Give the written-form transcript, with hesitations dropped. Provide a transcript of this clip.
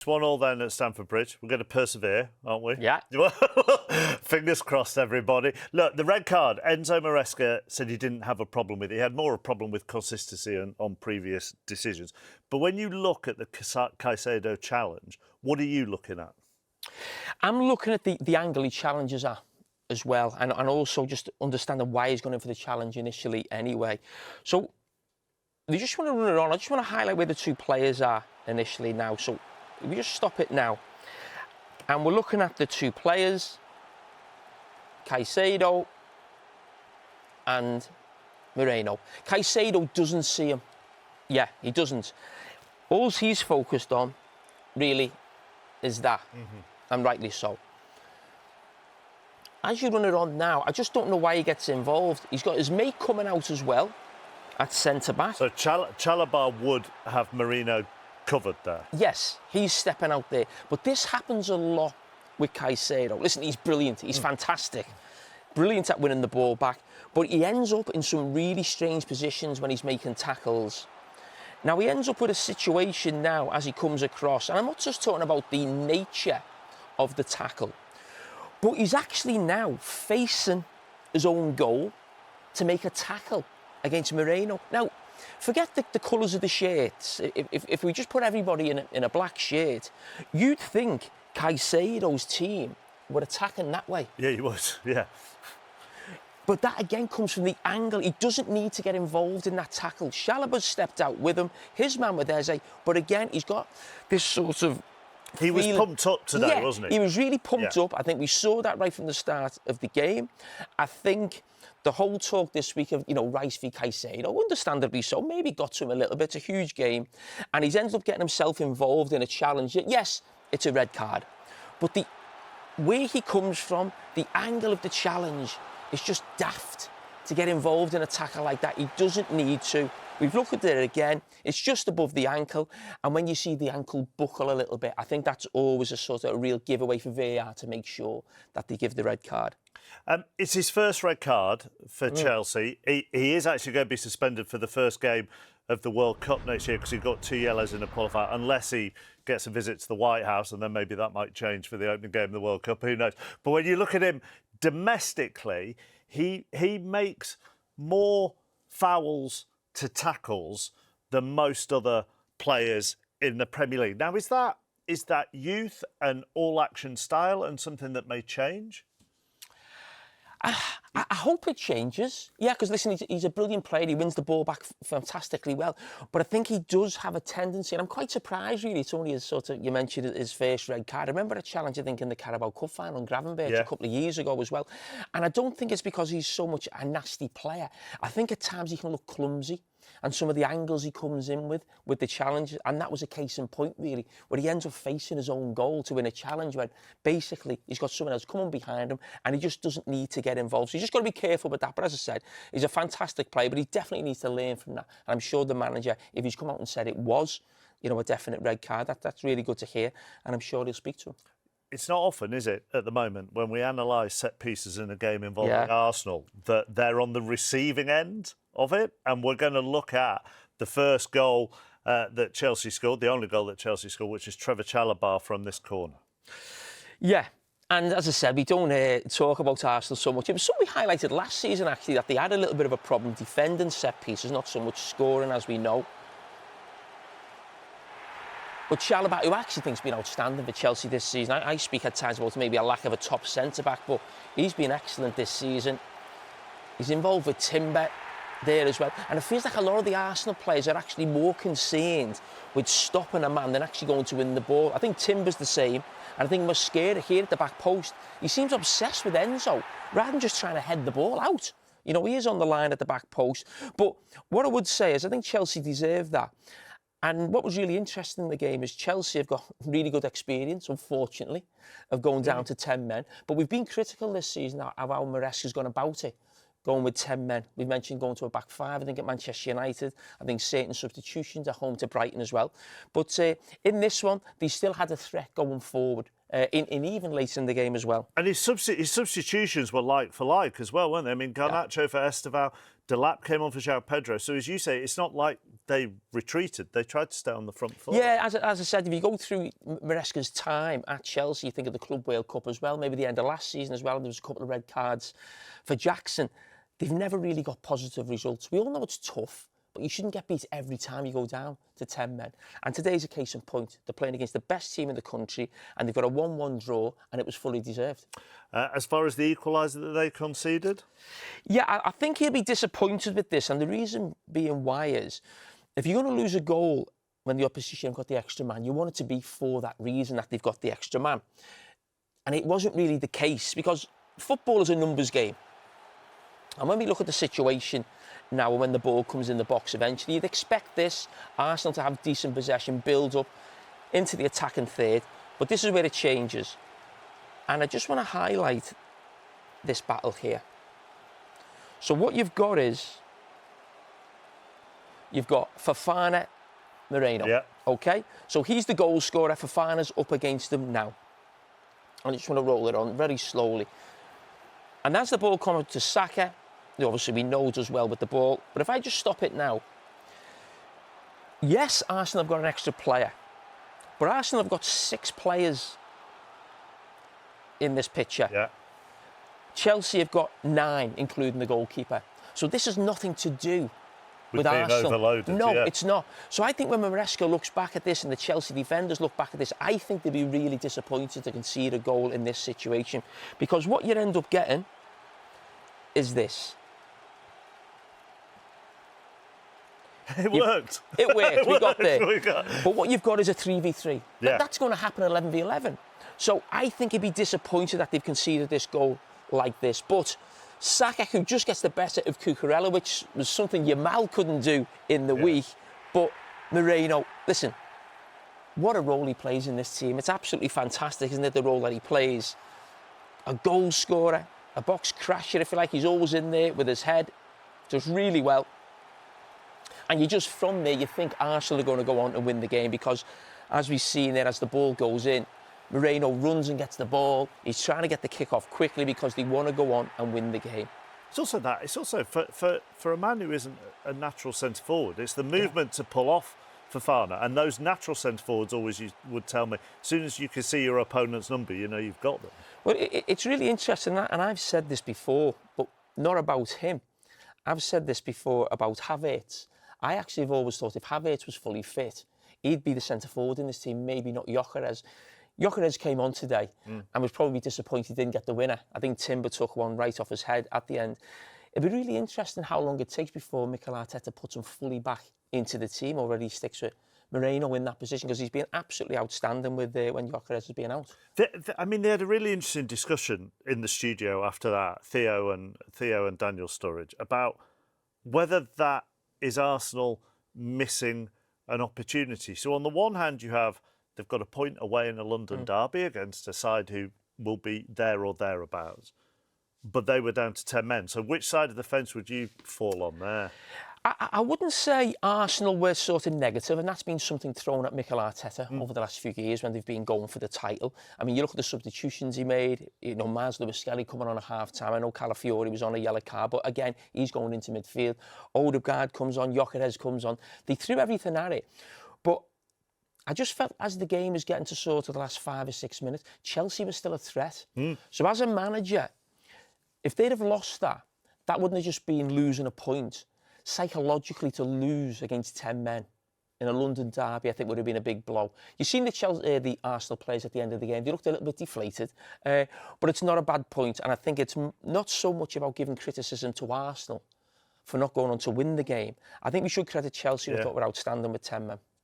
It's 1-1 then at Stamford Bridge. We're going to persevere, aren't we? Yeah. Fingers crossed, everybody. Look, the red card, Enzo Maresca said he didn't have a problem with it. He had more of a problem with consistency on previous decisions. But when you look at the Caicedo challenge, what are you looking at? I'm looking at the angle he challenges at as well, and also just understanding why he's going in for the challenge initially anyway. So, we just want to run it on. I just want to highlight where the two players are initially now. So, we just stop it now. And we're looking at the two players, Caicedo and Moreno. Caicedo doesn't see him. Yeah, he doesn't. All he's focused on, really, is that. And rightly so. As you run it on now, I just don't know why he gets involved. He's got his mate coming out as well at centre-back. So Chalobah would have Moreno covered there. Yes, he's stepping out there. But this happens a lot with Caicedo. Listen, he's brilliant. He's fantastic. Brilliant at winning the ball back. But he ends up in some really strange positions when he's making tackles. Now, he ends up with a situation now as he comes across. And I'm not just talking about the nature of the tackle, but he's actually now facing his own goal to make a tackle against Moreno. Now, forget the colours of the shirts. If we just put everybody in a black shirt, you'd think Caicedo's team were attacking that way. Yeah, he was, yeah. But that again comes from the angle. He doesn't need to get involved in that tackle. Chalobah's stepped out with him. His man with Eze. But again, he's got this sort of He was pumped up today, wasn't he? He was really pumped up. I think we saw that right from the start of the game. I think the whole talk this week of, Rice v Caicedo, understandably so, maybe got to him a little bit. It's a huge game. And he's ended up getting himself involved in a challenge. Yes, it's a red card. But where he comes from, the angle of the challenge is just daft to get involved in a tackle like that. He doesn't need to. We've looked at it again. It's just above the ankle. And when you see the ankle buckle a little bit, I think that's always a sort of a real giveaway for VAR to make sure that they give the red card. It's his first red card for Chelsea. He is actually going to be suspended for the first game of the World Cup next year because he got 2 yellows in a qualifier, unless he gets a visit to the White House, and then maybe that might change for the opening game of the World Cup. Who knows? But when you look at him domestically, he makes more fouls to tackles than most other players in the Premier League. Now, is that youth and all-action style and something that may change? I hope it changes. Yeah, because listen, he's a brilliant player. He wins the ball back fantastically well. But I think he does have a tendency, and I'm quite surprised, really. It's only you mentioned his first red card. I remember a challenge, I think, in the Carabao Cup final in Gravenberch a couple of years ago as well. And I don't think it's because he's so much a nasty player. I think at times he can look clumsy. And some of the angles he comes in with the challenge, and that was a case in point, really, where he ends up facing his own goal to win a challenge when basically he's got someone else coming behind him and he just doesn't need to get involved. So you just got to be careful with that. But as I said, he's a fantastic player, but he definitely needs to learn from that. And I'm sure the manager, if he's come out and said it was, a definite red card, that's really good to hear, and I'm sure he'll speak to him. It's not often, is it, at the moment, when we analyse set pieces in a game involving Arsenal, that they're on the receiving end of it. And we're going to look at the first goal that Chelsea scored, the only goal that Chelsea scored, which is Trevor Chalobah from this corner. Yeah. And as I said, we don't talk about Arsenal so much. It was something we highlighted last season, actually, that they had a little bit of a problem defending set pieces, not so much scoring, as we know. But Chalobah, who actually thinks been outstanding for Chelsea this season, I speak at times about maybe a lack of a top centre-back, but he's been excellent this season. He's involved with Timber there as well. And it feels like a lot of the Arsenal players are actually more concerned with stopping a man than actually going to win the ball. I think Timber's the same. And I think Mosquera here at the back post, he seems obsessed with Enzo, rather than just trying to head the ball out. He is on the line at the back post. But what I would say is I think Chelsea deserve that. And what was really interesting in the game is Chelsea have got really good experience, unfortunately, of going down to 10 men. But we've been critical this season of how Maresca's gone about it, going with 10 men. We've mentioned going to a back five, I think, at Manchester United. I think certain substitutions at home to Brighton as well. But in this one, they still had a threat going forward. In even later in the game as well. And his substitutions were like for like as well, weren't they? I mean, Garnacho for Esteval, Delap came on for João Pedro. So as you say, it's not like they retreated. They tried to stay on the front foot. Yeah, as I said, if you go through Maresca's time at Chelsea, you think of the Club World Cup as well, maybe the end of last season as well, there was a couple of red cards for Jackson. They've never really got positive results. We all know it's tough, but you shouldn't get beat every time you go down to 10 men. And today's a case in point. They're playing against the best team in the country, and they've got a 1-1 draw, and it was fully deserved. As far as the equaliser that they conceded? Yeah, I think he'll be disappointed with this, and the reason being why is, if you're going to lose a goal when the opposition have got the extra man, you want it to be for that reason, that they've got the extra man. And it wasn't really the case, because football is a numbers game. And when we look at the situation now, when the ball comes in the box eventually, you'd expect this, Arsenal to have decent possession, build up into the attacking third. But this is where it changes. And I just want to highlight this battle here. So what you've got is, you've got Fofana, Moreno. Yeah. Okay? So he's the goal scorer. Fofana's up against him now. I just want to roll it on very slowly. And as the ball comes to Saka, obviously we know does well with the ball, but if I just stop it now, yes, Arsenal have got an extra player, but Arsenal have got 6 players in this picture. Yeah. Chelsea have got 9, including the goalkeeper. So this has nothing to do with being Arsenal. overloaded, no, yeah. It's not. So I think when Maresca looks back at this and the Chelsea defenders look back at this, I think they'd be really disappointed to concede a goal in this situation, because what you end up getting is this. It worked. It worked. We got there. We got... But what you've got is a 3v3. Yeah. That's going to happen at 11v11. So I think he'd be disappointed that they've conceded this goal like this. But Saka, who just gets the better of Cucurella, which was something Yamal couldn't do in the week. But Moreno, listen, what a role he plays in this team. It's absolutely fantastic, isn't it, the role that he plays? A goal scorer, a box crasher, if you like. He's always in there with his head. Does really well. And you just, from there, you think Arsenal are going to go on and win the game, because as we've seen there, as the ball goes in, Moreno runs and gets the ball. He's trying to get the kick off quickly because they want to go on and win the game. It's also that. It's also for a man who isn't a natural centre forward. It's the movement to pull off Fofana, and those natural centre forwards always would tell me, as soon as you can see your opponent's number, you know you've got them. Well, it's really interesting, and I've said this before, but not about him. I've said this before about Havertz. I actually have always thought if Havertz was fully fit, he'd be the centre forward in this team, maybe not Gyökeres. Gyökeres came on today and was probably disappointed he didn't get the winner. I think Timber took one right off his head at the end. It'd be really interesting how long it takes before Mikel Arteta puts him fully back into the team, or whether he sticks with Moreno in that position, because he's been absolutely outstanding with when Gyökeres has been out. I mean, they had a really interesting discussion in the studio after that, Theo and Daniel Sturridge, about whether that is Arsenal missing an opportunity. So on the one hand, they've got a point away in a London derby against a side who will be there or thereabouts, but they were down to 10 men. So which side of the fence would you fall on there? I wouldn't say Arsenal were sort of negative, and that's been something thrown at Mikel Arteta over the last few years when they've been going for the title. I mean, you look at the substitutions he made, you know, Miles Lewis-Skelly coming on at half-time. I know Calafiori was on a yellow card, but again, he's going into midfield. Odegaard comes on, Gyökeres comes on. They threw everything at it. But I just felt as the game was getting to sort of the last 5 or 6 minutes, Chelsea was still a threat. So as a manager, if they'd have lost that wouldn't have just been losing a point. Psychologically, to lose against 10 men in a London derby, I think would have been a big blow. You've seen the Arsenal players at the end of the game. They looked a little bit deflated, but it's not a bad point. And I think it's not so much about giving criticism to Arsenal for not going on to win the game. I think we should credit Chelsea, who thought were outstanding with 10 men.